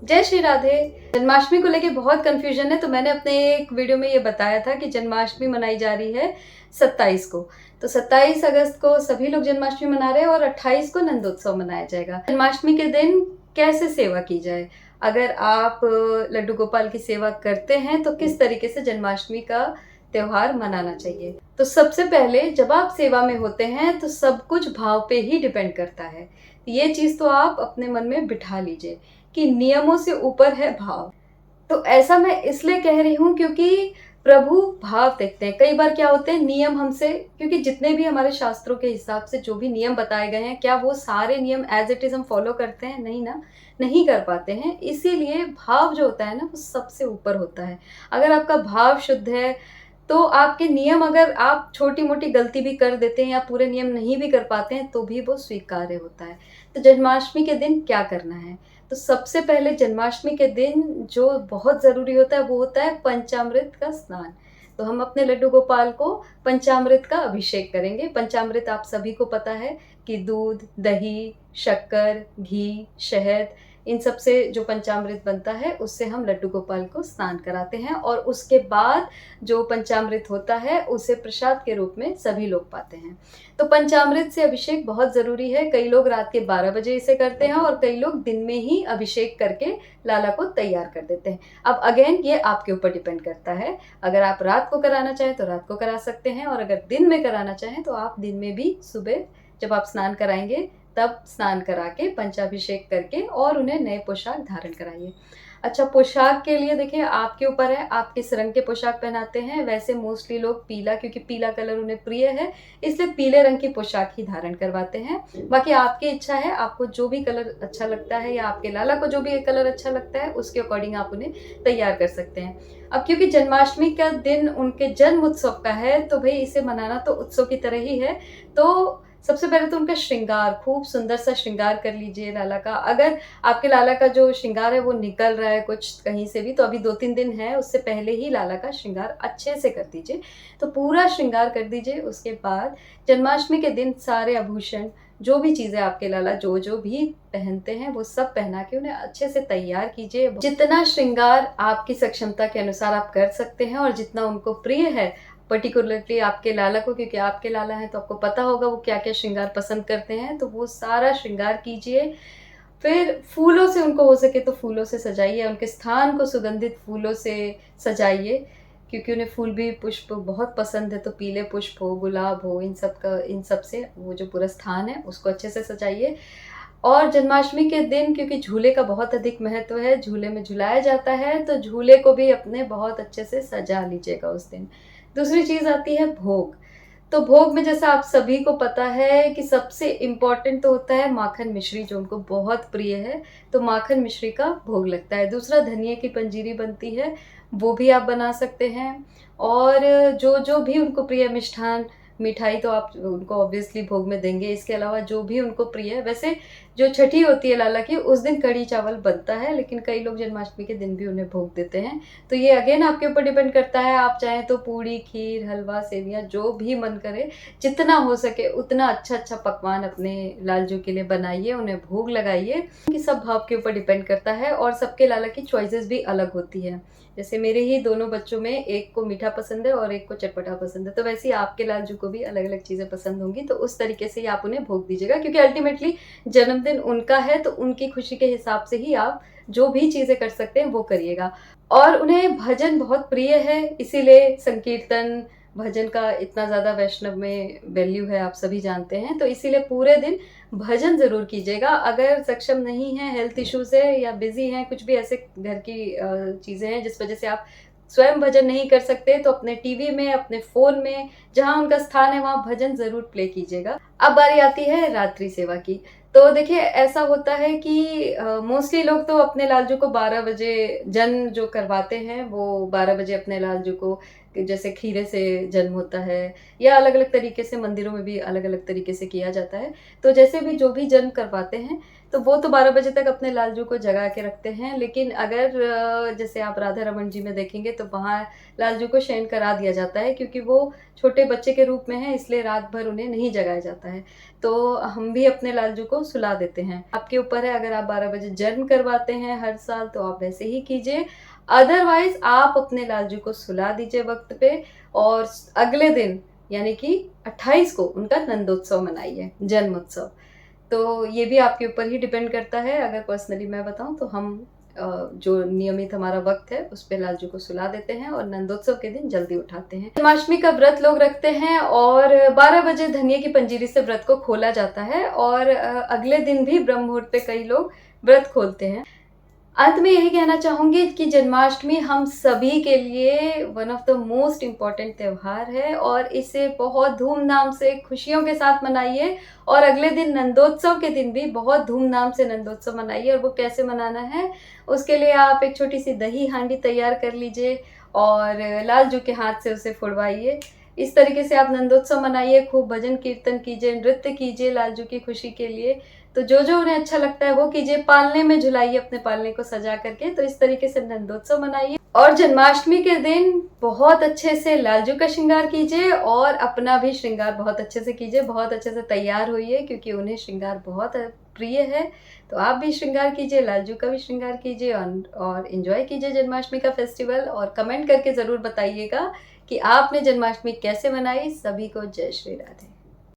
जय श्री राधे। जन्माष्टमी को लेके बहुत कंफ्यूजन है, तो मैंने अपने एक वीडियो में ये बताया था कि जन्माष्टमी मनाई जा रही है 27 को। तो 27 अगस्त को सभी लोग जन्माष्टमी मना रहे हैं और 28 को नंदोत्सव मनाया जाएगा। जन्माष्टमी के दिन कैसे सेवा की जाए, अगर आप लड्डू गोपाल की सेवा करते हैं तो किस तरीके से जन्माष्टमी का त्योहार मनाना चाहिए। तो सबसे पहले जब आप सेवा में होते हैं तो सब कुछ भाव पे ही डिपेंड करता है। ये चीज तो आप अपने मन में बिठा लीजिए कि नियमों से ऊपर है भाव। तो ऐसा मैं इसलिए कह रही हूँ क्योंकि प्रभु भाव देखते हैं। कई बार क्या होते हैं, नियम हमसे, क्योंकि जितने भी हमारे शास्त्रों के हिसाब से जो भी नियम बताए गए हैं, क्या वो सारे नियम एज इट इज हम फॉलो करते हैं? नहीं ना, नहीं कर पाते हैं। इसीलिए भाव जो होता है ना, वो सबसे ऊपर होता है। अगर आपका भाव शुद्ध है तो आपके नियम, अगर आप छोटी मोटी गलती भी कर देते हैं या पूरे नियम नहीं भी कर पाते हैं तो भी वो स्वीकार्य होता है। तो जन्माष्टमी के दिन क्या करना है? तो सबसे पहले जन्माष्टमी के दिन जो बहुत ज़रूरी होता है वो होता है पंचामृत का स्नान। तो हम अपने लड्डू गोपाल को पंचामृत का अभिषेक करेंगे। पंचामृत आप सभी को पता है कि दूध, दही, शक्कर, घी, शहद, इन सब से जो पंचामृत बनता है उससे हम लड्डू गोपाल को स्नान कराते हैं और उसके बाद जो पंचामृत होता है उसे प्रसाद के रूप में सभी लोग पाते हैं। तो पंचामृत से अभिषेक बहुत ज़रूरी है। कई लोग रात के 12 बजे इसे करते हैं और कई लोग दिन में ही अभिषेक करके लाला को तैयार कर देते हैं। अब अगेन ये आपके ऊपर डिपेंड करता है। अगर आप रात को कराना चाहें तो रात को करा सकते हैं, और अगर दिन में कराना चाहें तो आप दिन में भी सुबह जब आप स्नान कराएंगे तब स्नान करा के पंचाभिषेक करके और उन्हें नए पोशाक धारण कराइए। अच्छा, पोशाक के लिए देखिए आपके ऊपर है, आप किस रंग के पोशाक पहनाते हैं। वैसे मोस्टली लोग पीला, क्योंकि पीला कलर उन्हें प्रिय है, इसलिए पीले रंग की पोशाक ही धारण करवाते हैं। बाकी आपकी इच्छा है, आपको जो भी कलर अच्छा लगता है या आपके लाला को जो भी कलर अच्छा लगता है उसके अकॉर्डिंग आप उन्हें तैयार कर सकते हैं। अब क्योंकि जन्माष्टमी का दिन उनके जन्म उत्सव का है तो भाई इसे मनाना तो उत्सव की तरह ही है। तो सबसे पहले तो उनका श्रृंगार, खूब सुंदर सा श्रृंगार कर लीजिए लाला का। अगर आपके लाला का जो श्रृंगार है वो निकल रहा है कुछ कहीं से भी, तो अभी 2-3 दिन है, उससे पहले ही लाला का श्रृंगार अच्छे से कर दीजिए। तो पूरा श्रृंगार कर दीजिए। उसके बाद जन्माष्टमी के दिन सारे आभूषण, जो भी चीज़ें आपके लाला जो जो भी पहनते हैं वो सब पहना के उन्हें अच्छे से तैयार कीजिए। जितना श्रृंगार आपकी सक्षमता के अनुसार आप कर सकते हैं और जितना उनको प्रिय है, पर्टिकुलरली आपके लाला को, क्योंकि आपके लाला हैं तो आपको पता होगा वो क्या क्या श्रृंगार पसंद करते हैं, तो वो सारा श्रृंगार कीजिए। फिर फूलों से उनको हो सके तो फूलों से सजाइए, उनके स्थान को सुगंधित फूलों से सजाइए, क्योंकि उन्हें फूल भी पुष्प बहुत पसंद है। तो पीले पुष्प हो, गुलाब हो, इन सब से वो जो पूरा स्थान है उसको अच्छे से सजाइए। और जन्माष्टमी के दिन क्योंकि झूले का बहुत अधिक महत्व है, झूले में झुलाया जाता है, तो झूले को भी अपने बहुत अच्छे से सजा लीजिएगा उस दिन। दूसरी चीज़ आती है भोग। तो भोग में जैसा आप सभी को पता है कि सबसे इम्पॉर्टेंट तो होता है माखन मिश्री, जो उनको बहुत प्रिय है। तो माखन मिश्री का भोग लगता है। दूसरा धनिये की पंजीरी बनती है, वो भी आप बना सकते हैं। और जो जो भी उनको प्रिय मिष्ठान, मिठाई तो आप उनको ऑब्वियसली भोग में देंगे। इसके अलावा जो भी उनको प्रिय है, वैसे जो छठी होती है लाला की उस दिन कढ़ी चावल बनता है, लेकिन कई लोग जन्माष्टमी के दिन भी उन्हें भोग देते हैं। तो ये अगेन आपके ऊपर डिपेंड करता है। आप चाहें तो पूड़ी, खीर, हलवा, सेवियाँ जो भी मन करे, जितना हो सके उतना अच्छा अच्छा पकवान अपने लालजू के लिए बनाइए, उन्हें भोग लगाइए। कि सब भाव के ऊपर डिपेंड करता है और सबके लाला की चॉइसेस भी अलग होती है। जैसे मेरे ही दोनों बच्चों में एक को मीठा पसंद है और एक को चटपटा पसंद है, तो वैसे ही आपके लालजू को भी अलग अलग चीज़ें पसंद होंगी। तो उस तरीके से ही आप उन्हें भोग दीजिएगा, क्योंकि अल्टीमेटली जन्मदिन उनका है, तो उनकी खुशी के हिसाब से ही आप जो भी चीज़ें कर सकते हैं वो करिएगा। और उन्हें भजन बहुत प्रिय है, इसीलिए संकीर्तन भजन का इतना ज़्यादा वैष्णव में वैल्यू है, आप सभी जानते हैं। तो इसीलिए पूरे दिन भजन ज़रूर कीजिएगा। अगर सक्षम नहीं है, हेल्थ इश्यूज़ है या बिज़ी हैं, कुछ भी ऐसे घर की चीज़ें हैं जिस वजह से आप स्वयं भजन नहीं कर सकते, तो अपने टीवी में, अपने फ़ोन में, जहाँ उनका स्थान है वहाँ भजन ज़रूर प्ले कीजिएगा। अब बारी आती है रात्रि सेवा की। तो देखिए ऐसा होता है कि मोस्टली लोग तो अपने लालजू को 12 बजे जन्म जो करवाते हैं, वो 12 बजे अपने लालजू को, जैसे खीरे से जन्म होता है या अलग-अलग तरीके से मंदिरों में भी अलग-अलग तरीके से किया जाता है। तो जैसे भी जो भी जन्म करवाते हैं, तो वो तो 12 बजे तक अपने लालजू को जगा के रखते हैं। लेकिन अगर जैसे आप राधा रमन जी में देखेंगे तो वहाँ लालजू को शयन करा दिया जाता है, क्योंकि वो छोटे बच्चे के रूप में हैं, इसलिए रात भर उन्हें नहीं जगाया जाता है। तो हम भी अपने लालजू को सुला देते हैं। आपके ऊपर है, अगर आप 12 बजे जन्म करवाते हैं हर साल तो आप वैसे ही कीजिए, अदरवाइज आप अपने लालजू को सुला दीजिए वक्त पे। और अगले दिन यानी कि 28 को उनका नंदोत्सव मनाइए, जन्मोत्सव। तो ये भी आपके ऊपर ही डिपेंड करता है। अगर पर्सनली मैं बताऊं तो हम जो नियमित हमारा वक्त है उस पे लालजू को सुला देते हैं और नंदोत्सव के दिन जल्दी उठाते हैं। जन्माष्टमी का व्रत लोग रखते हैं और 12 बजे धनिये की पंजीरी से व्रत को खोला जाता है और अगले दिन भी ब्रह्म मुहूर्त पे कई लोग व्रत खोलते हैं। अंत में यही कहना चाहूंगी कि जन्माष्टमी हम सभी के लिए one of the most important त्यौहार है और इसे बहुत धूमधाम से खुशियों के साथ मनाइए। और अगले दिन नंदोत्सव के दिन भी बहुत धूमधाम से नंदोत्सव मनाइए। और वो कैसे मनाना है, उसके लिए आप एक छोटी सी दही हांडी तैयार कर लीजिए और लालजू के हाथ से उसे फुड़वाइए। इस तरीके से आप नंदोत्सव मनाइए, खूब भजन कीर्तन कीजिए, नृत्य कीजिए लालजू की खुशी के लिए। तो जो जो उन्हें अच्छा लगता है वो कीजिए, पालने में झुलाइए अपने पालने को सजा करके। तो इस तरीके से नंदोत्सव मनाइए और जन्माष्टमी के दिन बहुत अच्छे से लालजू का श्रृंगार कीजिए और अपना भी श्रृंगार बहुत अच्छे से कीजिए, बहुत अच्छे से तैयार होइए, क्योंकि उन्हें श्रृंगार बहुत प्रिय है। तो आप भी श्रृंगार कीजिए, लालजू का भी श्रृंगार कीजिए और एंजॉय कीजिए जन्माष्टमी का फेस्टिवल। और कमेंट करके ज़रूर बताइएगा कि आपने जन्माष्टमी कैसे मनाई। सभी को जय श्री राधे।